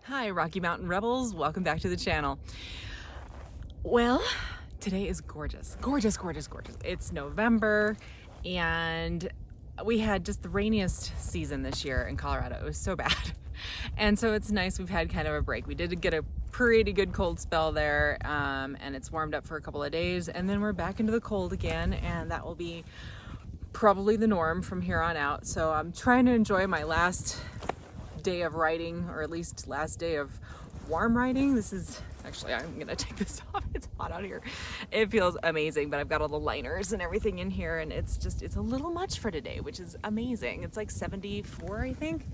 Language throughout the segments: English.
Hi, Rocky Mountain Rebels. Welcome back to the channel. Well, today is gorgeous. Gorgeous, gorgeous, gorgeous. It's November and we had just the rainiest season this year in Colorado. It was so bad. And so it's nice we've had kind of a break. We did get a pretty good cold spell there, and it's warmed up for a couple of days, and then we're back into the cold again, and that will be probably the norm from here on out. So I'm trying to enjoy my last day of riding, or at least last day of warm riding. This is actually, I'm gonna take this off. It's hot out here. It feels amazing, but I've got all the liners and everything in here, and it's a little much for today, which is amazing. It's like 74, I think.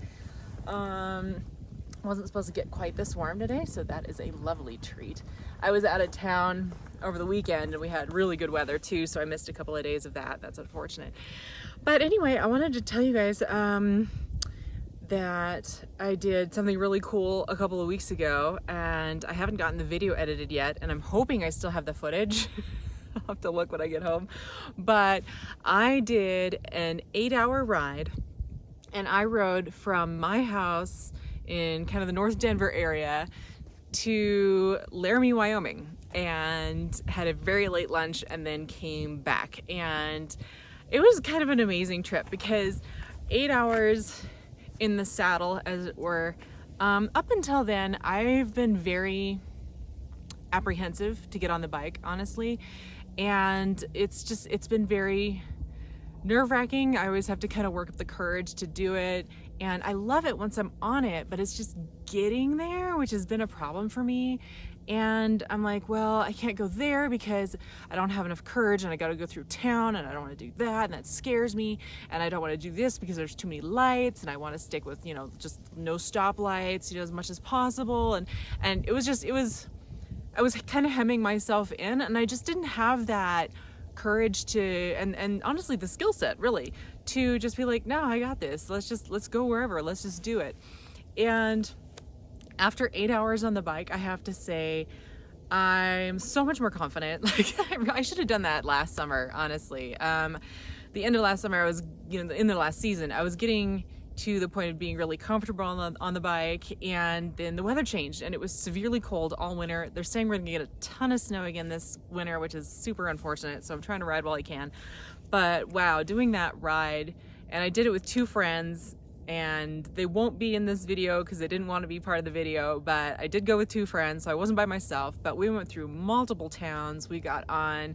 Wasn't supposed to get quite this warm today, so that is a lovely treat. I was out of town over the weekend and we had really good weather too, so I missed a couple of days of that. That's unfortunate. But anyway, I wanted to tell you guys that I did something really cool a couple of weeks ago, and I haven't gotten the video edited yet, and I'm hoping I still have the footage. I'll have to look when I get home. But I did an 8-hour ride, and I rode from my house in kind of the North Denver area to Laramie, Wyoming, and had a very late lunch and then came back. And it was kind of an amazing trip because 8 hours in the saddle, as it were. Up until then, I've been very apprehensive to get on the bike, honestly. And it's been very nerve-wracking. I always have to kind of work up the courage to do it. And I love it once I'm on it, but it's just getting there, which has been a problem for me. And I'm like, well, I can't go there because I don't have enough courage, and I got to go through town, and I don't want to do that, and that scares me. And I don't want to do this because there's too many lights, and I want to stick with, just no stoplights, as much as possible. And I was kind of hemming myself in, and I just didn't have that courage to, and honestly the skill set really, to just be like, no, I got this. Let's go wherever. Let's just do it. And after 8 hours on the bike, I have to say, I'm so much more confident. Like, I should have done that last summer, honestly. The end of last summer, I was, in the last season, I was getting to the point of being really comfortable on the bike, and then the weather changed and it was severely cold all winter. They're saying we're gonna get a ton of snow again this winter, which is super unfortunate. So I'm trying to ride while I can. But wow, doing that ride, and I did it with 2 friends, and they won't be in this video because they didn't want to be part of the video, but I did go with 2 friends, so I wasn't by myself. But we went through multiple towns. We got on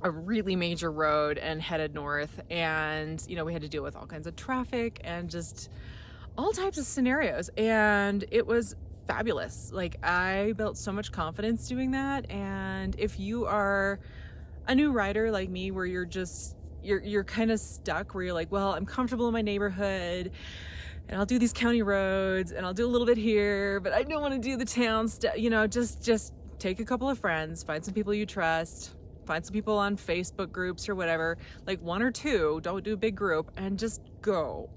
a really major road and headed north, and we had to deal with all kinds of traffic and just all types of scenarios, and it was fabulous. Like, I built so much confidence doing that. And if you are a new rider like me, where you're kind of stuck, where you're like, well, I'm comfortable in my neighborhood and I'll do these county roads and I'll do a little bit here, but I don't want to do the town stuff, just take a couple of friends, find some people you trust, find some people on Facebook groups or whatever, like 1 or 2, don't do a big group, and just go,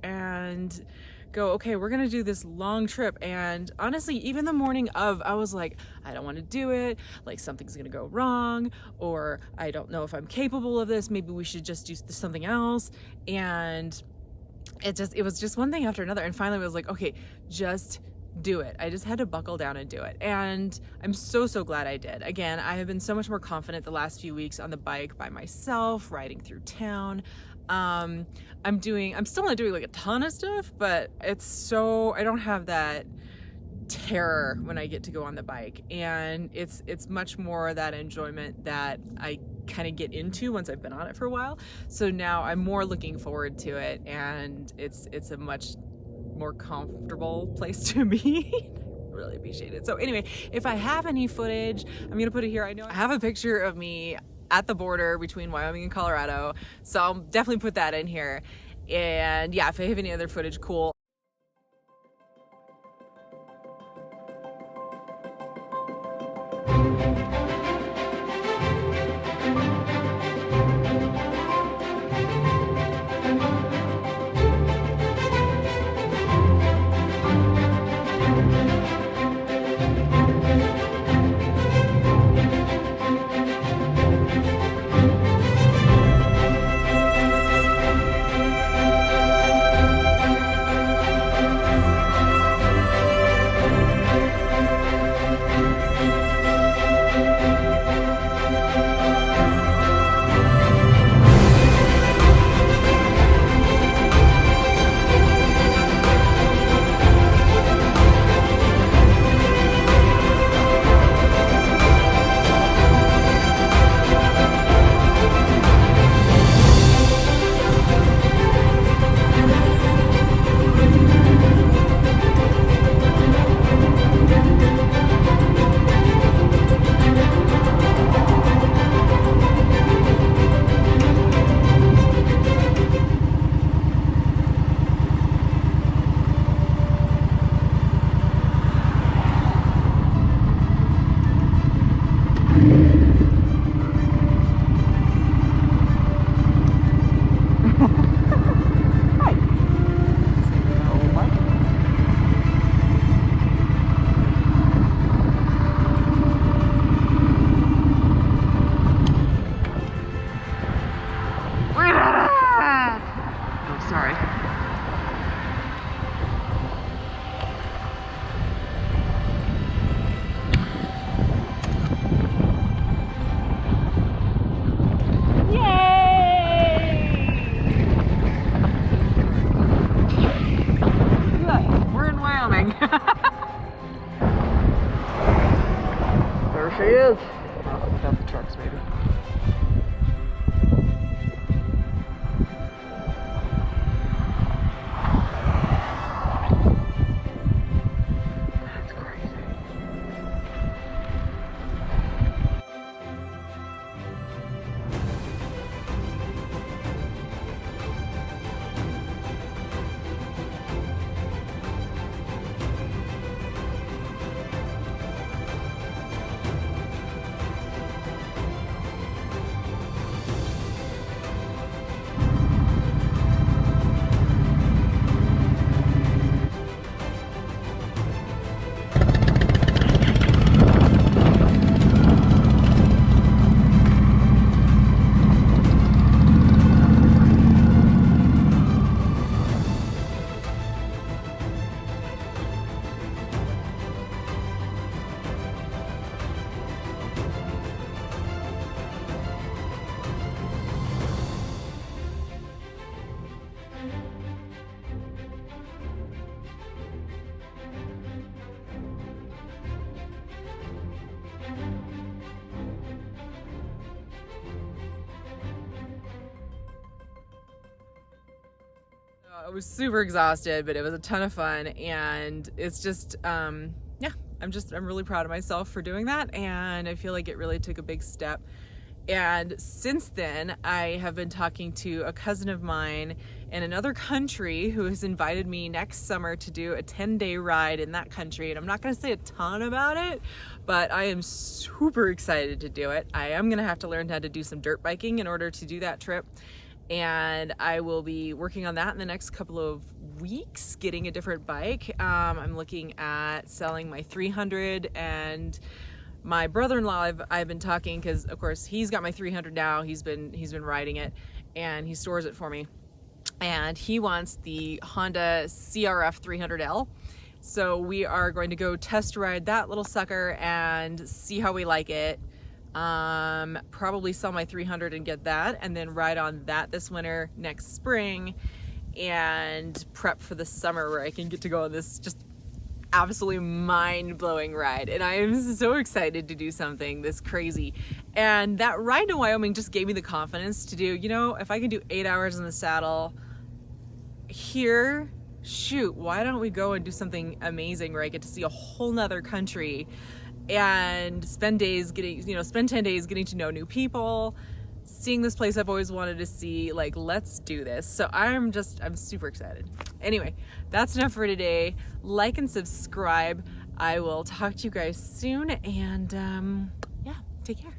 okay, we're gonna do this long trip. And honestly, even the morning of, I was like, I don't want to do it, like something's gonna go wrong, or I don't know if I'm capable of this, maybe we should just do something else. And it was just one thing after another, and finally I was like, okay, just do it. I just had to buckle down and do it. And I'm so glad I did. Again, I have been so much more confident the last few weeks on the bike by myself, riding through town. I'm still not doing like a ton of stuff, but I don't have that terror when I get to go on the bike, and it's much more that enjoyment that I kind of get into once I've been on it for a while. So now I'm more looking forward to it, and it's a much more comfortable place to be. Really appreciate it. So anyway, if I have any footage, I'm gonna put it here. I know I have a picture of me at the border between Wyoming and Colorado, so I'll definitely put that in here. And yeah, if I have any other footage, cool. Wyoming. There she is. Oh, without the trucks, maybe. That's crazy. I was super exhausted, but it was a ton of fun, and it's just, yeah, I'm really proud of myself for doing that, and I feel like it really took a big step. And since then, I have been talking to a cousin of mine in another country who has invited me next summer to do a 10-day ride in that country. And I'm not going to say a ton about it, but I am super excited to do it. I am going to have to learn how to do some dirt biking in order to do that trip. And I will be working on that in the next couple of weeks, getting a different bike. I'm looking at selling my 300, and my brother-in-law, I've been talking, because of course he's got my 300 now. He's been riding it, and he stores it for me, and he wants the Honda CRF 300L. So we are going to go test ride that little sucker and see how we like it. Probably sell my 300 and get that, and then ride on that this winter, next spring, and prep for the summer where I can get to go on this just absolutely mind-blowing ride. And I am so excited to do something this crazy. And that ride to Wyoming just gave me the confidence to do, you know, if I can do 8 hours in the saddle here, shoot, why don't we go and do something amazing where I get to see a whole nother country and spend 10 days getting to know new people, seeing this place I've always wanted to see. Like, let's do this. So I'm super excited. Anyway, that's enough for today. Like and subscribe. I will talk to you guys soon, and yeah, take care.